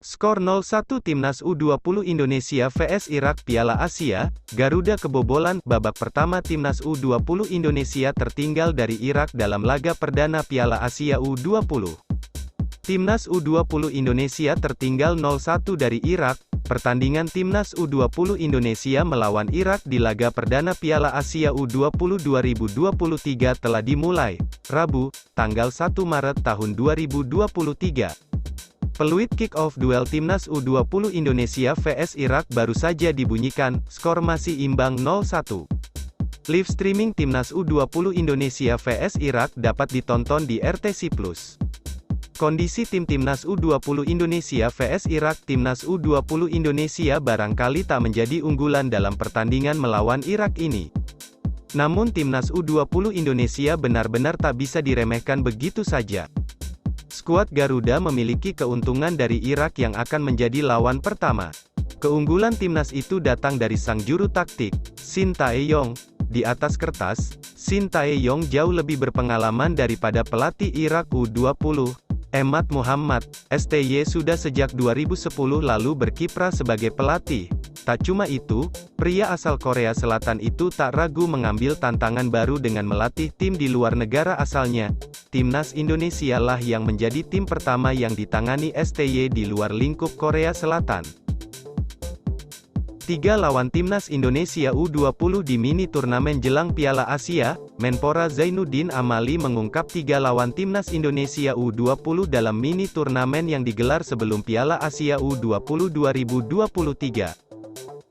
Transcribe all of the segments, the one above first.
Skor 0-1 Timnas U20 Indonesia vs Irak Piala Asia, Garuda kebobolan. Babak pertama Timnas U20 Indonesia tertinggal dari Irak dalam laga perdana Piala Asia U20. Timnas U20 Indonesia tertinggal 0-1 dari Irak. Pertandingan Timnas U20 Indonesia melawan Irak di laga perdana Piala Asia U20 2023 telah dimulai, Rabu, tanggal 1 Maret tahun 2023. Peluit kick-off duel Timnas U20 Indonesia vs Irak baru saja dibunyikan, skor masih imbang 0-1. Live streaming Timnas U20 Indonesia vs Irak dapat ditonton di RTC+. Kondisi tim Timnas U20 Indonesia vs Irak. Timnas U20 Indonesia barangkali tak menjadi unggulan dalam pertandingan melawan Irak ini. Namun Timnas U20 Indonesia benar-benar tak bisa diremehkan begitu saja. Skuad Garuda memiliki keuntungan dari Irak yang akan menjadi lawan pertama. Keunggulan timnas itu datang dari sang juru taktik, Shin Tae-yong. Di atas kertas, Shin Tae-yong jauh lebih berpengalaman daripada pelatih Irak U20, Emad Muhammad. STY sudah sejak 2010 lalu berkiprah sebagai pelatih. Tak cuma itu, pria asal Korea Selatan itu tak ragu mengambil tantangan baru dengan melatih tim di luar negara asalnya. Timnas Indonesia lah yang menjadi tim pertama yang ditangani STY di luar lingkup Korea Selatan. 3 lawan Timnas Indonesia U20 di mini turnamen jelang Piala Asia, Menpora Zainuddin Amali mengungkap 3 lawan Timnas Indonesia U20 dalam mini turnamen yang digelar sebelum Piala Asia U20 2023.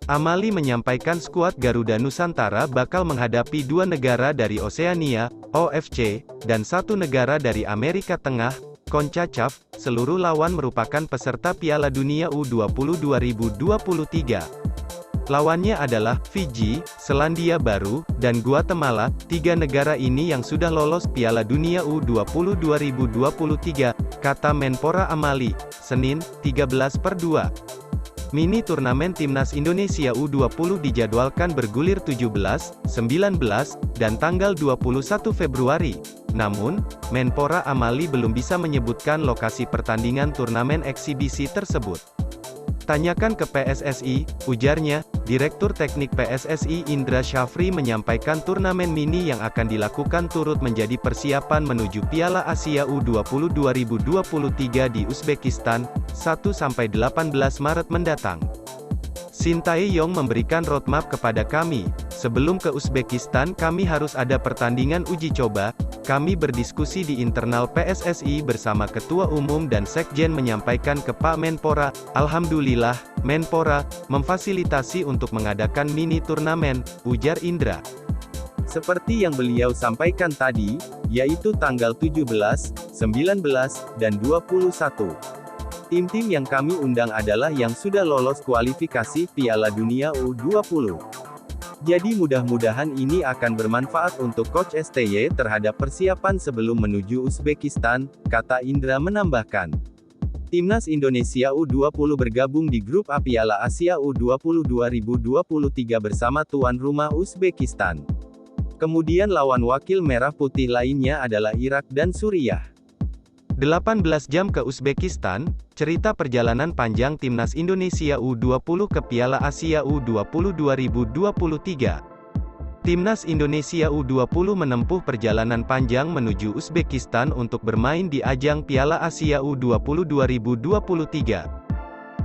Amali menyampaikan skuad Garuda Nusantara bakal menghadapi 2 negara dari Oseania, OFC, dan 1 negara dari Amerika Tengah, CONCACAF. Seluruh lawan merupakan peserta Piala Dunia U20 2023. Lawannya adalah Fiji, Selandia Baru, dan Guatemala. 3 negara ini yang sudah lolos Piala Dunia U20 2023, kata Menpora Amali, Senin, 13/2. Mini turnamen Timnas Indonesia U20 dijadwalkan bergulir 17, 19, dan tanggal 21 Februari. Namun, Menpora Amali belum bisa menyebutkan lokasi pertandingan turnamen eksibisi tersebut. Tanyakan ke PSSI, ujarnya. Direktur Teknik PSSI Indra Syafri menyampaikan turnamen mini yang akan dilakukan turut menjadi persiapan menuju Piala Asia U20 2023 di Uzbekistan, 1-18 Maret mendatang. Shin Tae-yong memberikan roadmap kepada kami. Sebelum ke Uzbekistan kami harus ada pertandingan uji coba. Kami berdiskusi di internal PSSI bersama Ketua Umum dan Sekjen menyampaikan ke Pak Menpora. Alhamdulillah, Menpora memfasilitasi untuk mengadakan mini turnamen, ujar Indra. Seperti yang beliau sampaikan tadi, yaitu tanggal 17, 19, dan 21. Tim-tim yang kami undang adalah yang sudah lolos kualifikasi Piala Dunia U20. Jadi mudah-mudahan ini akan bermanfaat untuk Coach STY terhadap persiapan sebelum menuju Uzbekistan, kata Indra menambahkan. Timnas Indonesia U20 bergabung di grup A Piala Asia U20 2023 bersama tuan rumah Uzbekistan. Kemudian lawan wakil merah putih lainnya adalah Irak dan Suriah. 18 jam ke Uzbekistan, cerita perjalanan panjang Timnas Indonesia U20 ke Piala Asia U20 2023. Timnas Indonesia U20 menempuh perjalanan panjang menuju Uzbekistan untuk bermain di ajang Piala Asia U20 2023.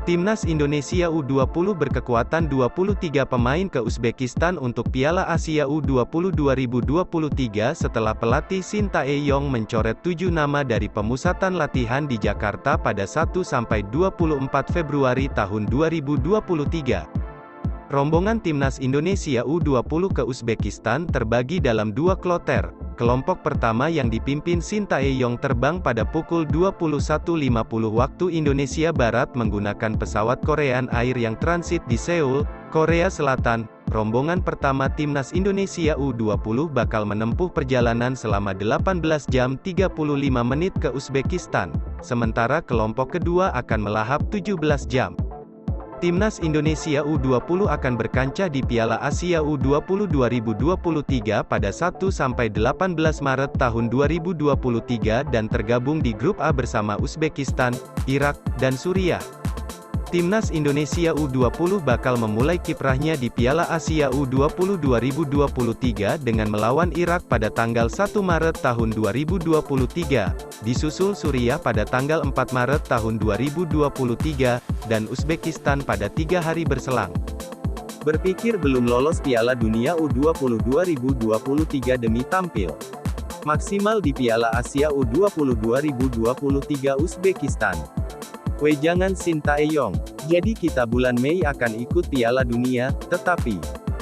Timnas Indonesia U20 berkekuatan 23 pemain ke Uzbekistan untuk Piala Asia U20 2023 setelah pelatih Shin Tae-yong mencoret 7 nama dari pemusatan latihan di Jakarta pada 1-24 Februari tahun 2023. Rombongan Timnas Indonesia U20 ke Uzbekistan terbagi dalam 2 kloter. Kelompok pertama yang dipimpin Shin Tae-yong terbang pada pukul 21.50 waktu Indonesia Barat menggunakan pesawat Korean Air yang transit di Seoul, Korea Selatan. Rombongan pertama Timnas Indonesia U20 bakal menempuh perjalanan selama 18 jam 35 menit ke Uzbekistan, sementara kelompok kedua akan melahap 17 jam. Timnas Indonesia U20 akan berkancah di Piala Asia U20 2023 pada 1-18 Maret tahun 2023 dan tergabung di grup A bersama Uzbekistan, Irak, dan Suriah. Timnas Indonesia U20 bakal memulai kiprahnya di Piala Asia U20 2023 dengan melawan Irak pada tanggal 1 Maret tahun 2023, disusul Suriah pada tanggal 4 Maret tahun 2023, dan Uzbekistan pada 3 hari berselang. Berpikir belum lolos Piala Dunia U20 2023 demi tampil maksimal di Piala Asia U20 2023 Uzbekistan. Wejangan Shin Tae-yong. Jadi kita bulan Mei akan ikut Piala Dunia, tetapi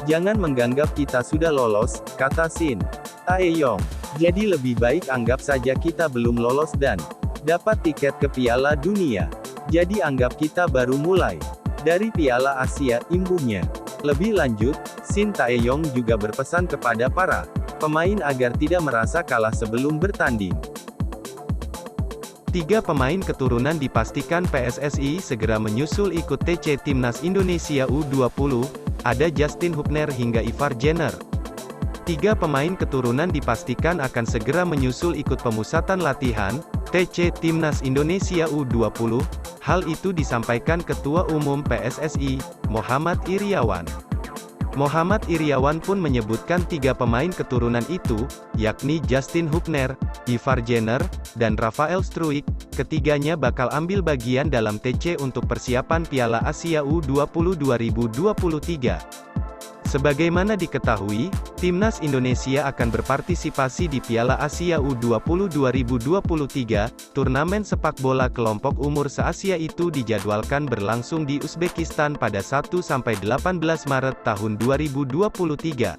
jangan menganggap kita sudah lolos, kata Shin Tae-yong. Jadi lebih baik anggap saja kita belum lolos dan dapat tiket ke Piala Dunia. Jadi anggap kita baru mulai dari Piala Asia, imbuhnya. Lebih lanjut, Shin Tae-yong juga berpesan kepada para pemain agar tidak merasa kalah sebelum bertanding. 3 pemain keturunan dipastikan PSSI segera menyusul ikut TC Timnas Indonesia U20, ada Justin Hubner hingga Ivar Jenner. 3 pemain keturunan dipastikan akan segera menyusul ikut pemusatan latihan TC Timnas Indonesia U20, hal itu disampaikan Ketua Umum PSSI, Muhammad Iryawan. Muhammad Iryawan pun menyebutkan 3 pemain keturunan itu, yakni Justin Hubner, Ivar Jenner, dan Rafael Struijk. Ketiganya bakal ambil bagian dalam TC untuk persiapan Piala Asia U20 2023. Sebagaimana diketahui, Timnas Indonesia akan berpartisipasi di Piala Asia U20 2023, turnamen sepak bola kelompok umur se-Asia itu dijadwalkan berlangsung di Uzbekistan pada 1–18 Maret tahun 2023.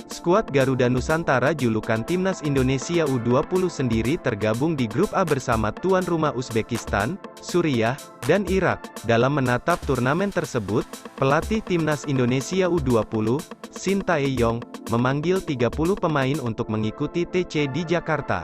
Skuad Garuda Nusantara julukan Timnas Indonesia U20 sendiri tergabung di grup A bersama tuan rumah Uzbekistan, Suriah, dan Irak. Dalam menatap turnamen tersebut, pelatih Timnas Indonesia U20, Shin Tae-yong, memanggil 30 pemain untuk mengikuti TC di Jakarta.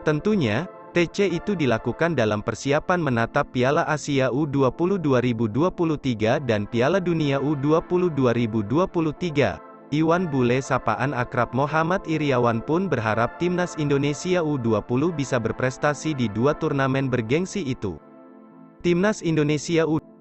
Tentunya, TC itu dilakukan dalam persiapan menatap Piala Asia U20 2023 dan Piala Dunia U20 2023. Iwan Bule sapaan akrab Muhammad Iryawan pun berharap Timnas Indonesia U20 bisa berprestasi di 2 turnamen bergengsi itu. Timnas Indonesia U20